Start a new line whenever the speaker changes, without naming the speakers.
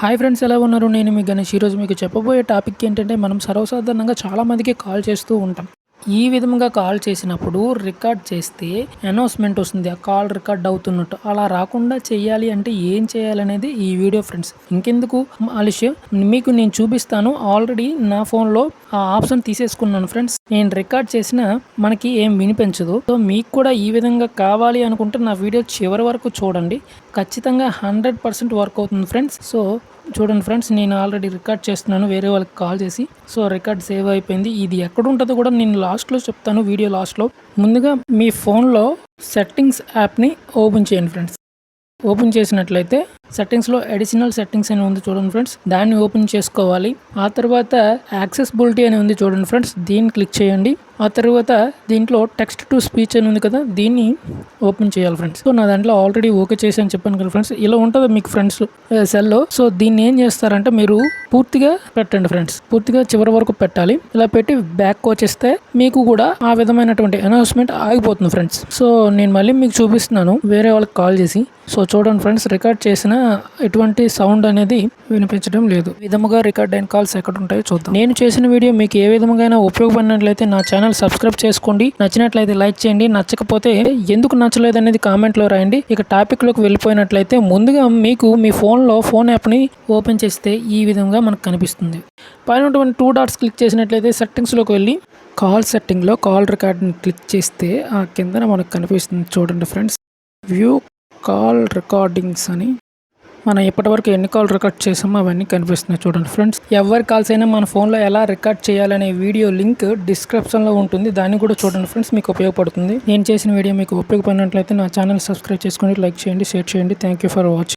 Hi friends, ఎలా ఉన్నారు? నేను మీ గణేష్. ఈరోజు మీకు చెప్పబోయే టాపిక్ ఏంటంటే, మనం సర్వసాధారణంగా చాలామందికి కాల్ చేస్తూ ఉంటాం. ఈ విధంగా కాల్ చేసినప్పుడు రికార్డ్ చేస్తే అనౌన్స్మెంట్ వస్తుంది, ఆ కాల్ రికార్డ్ అవుతున్నట్టు. అలా రాకుండా చేయాలి అంటే ఏం చేయాలనేది ఈ వీడియో ఫ్రెండ్స్. ఇంకెందుకు ఆలస్యం, మీకు నేను చూపిస్తాను. ఆల్రెడీ నా ఫోన్లో ఆ ఆప్షన్ తీసేసుకున్నాను ఫ్రెండ్స్. నేను రికార్డ్ చేసిన మనకి ఏం వినిపించదు. సో మీకు కూడా ఈ విధంగా కావాలి అనుకుంటే నా వీడియో చివరి వరకు చూడండి. ఖచ్చితంగా 100% వర్క్ అవుతుంది ఫ్రెండ్స్. సో చూడండి ఫ్రెండ్స్, నేను ఆల్రెడీ రికార్డ్ చేస్తున్నాను వేరే వాళ్ళకి కాల్ చేసి. సో రికార్డ్ సేవ్ అయిపోయింది. ఇది ఎక్కడ ఉంటుందో కూడా నేను లాస్ట్లో చెప్తాను, వీడియో లాస్ట్లో. ముందుగా మీ ఫోన్లో సెట్టింగ్స్ యాప్ని ఓపెన్ చేయండి ఫ్రెండ్స్. ఓపెన్ చేసినట్లయితే సెట్టింగ్స్లో అడిషనల్ సెట్టింగ్స్ అని ఉంది చూడండి ఫ్రెండ్స్, దాన్ని ఓపెన్ చేసుకోవాలి. ఆ తర్వాత యాక్సెసిబిలిటీ అని ఉంది చూడండి ఫ్రెండ్స్, దీన్ని క్లిక్ చేయండి. ఆ తర్వాత దీంట్లో టెక్స్ట్ టు స్పీచ్ అని ఉంది కదా, దీన్ని ఓపెన్ చేయాలి ఫ్రెండ్స్. సో నా దాంట్లో ఆల్రెడీ ఓకే చేసి అని చెప్పాను కదా ఫ్రెండ్స్. ఇలా ఉంటుంది మీకు ఫ్రెండ్స్ సెల్లో. సో దీన్ని ఏం చేస్తారంటే మీరు పూర్తిగా పెట్టండి ఫ్రెండ్స్, పూర్తిగా చివరి వరకు పెట్టాలి. ఇలా పెట్టి బ్యాక్ వచ్చేస్తే మీకు కూడా ఆ విధమైనటువంటి అనౌన్స్మెంట్ ఆగిపోతుంది ఫ్రెండ్స్. సో నేను మళ్ళీ మీకు చూపిస్తున్నాను వేరే వాళ్ళకి కాల్ చేసి. సో చూడండి ఫ్రెండ్స్, రికార్డ్ చేసిన ఎటువంటి సౌండ్ అనేది వినిపించడం లేదు. ఈ విధముగా రికార్డ్ అయిన కాల్స్ ఎక్కడ ఉంటాయో చూద్దాం. నేను చేసిన వీడియో మీకు ఏ విధంగా ఉపయోగపడినట్లయితే నా ఛానల్ సబ్స్క్రైబ్ చేసుకోండి. నచ్చినట్లయితే లైక్ చేయండి, నచ్చకపోతే ఎందుకు నచ్చలేదు అనేది కామెంట్లో రాయండి. ఇక టాపిక్ లోకి వెళ్ళిపోయినట్లయితే, ముందుగా మీకు మీ ఫోన్లో ఫోన్ యాప్ని ఓపెన్ చేస్తే ఈ విధంగా మనకు కనిపిస్తుంది. పైన ఉన్నటువంటి 2 డాట్స్ క్లిక్ చేసినట్లయితే సెట్టింగ్స్లోకి వెళ్ళి కాల్ సెట్టింగ్లో కాల్ రికార్డ్ని క్లిక్ చేస్తే ఆ కిందన మనకు కనిపిస్తుంది చూడండి ఫ్రెండ్స్, వ్యూ కాల్ రికార్డింగ్స్ అని. మనం ఇప్పటివరకు ఎన్ని కాల్ రికార్డ్ చేసామో అవన్నీ కనిపిస్తున్నాయి చూడండి ఫ్రెండ్స్. ఎవరి కాల్స్ అయినా మన ఫోన్లో ఎలా రికార్డ్ చేయాలనే వీడియో లింక్ డిస్క్రిప్షన్లో ఉంటుంది, దాన్ని కూడా చూడండి ఫ్రెండ్స్, మీకు ఉపయోగపడుతుంది. నేను చేసిన వీడియో మీకు ఉపయోగపడినట్లయితే నా ఛానల్ సబ్స్క్రైబ్ చేసుకోండి, లైక్ చేయండి, షేర్ చేయండి. Thank you for watching.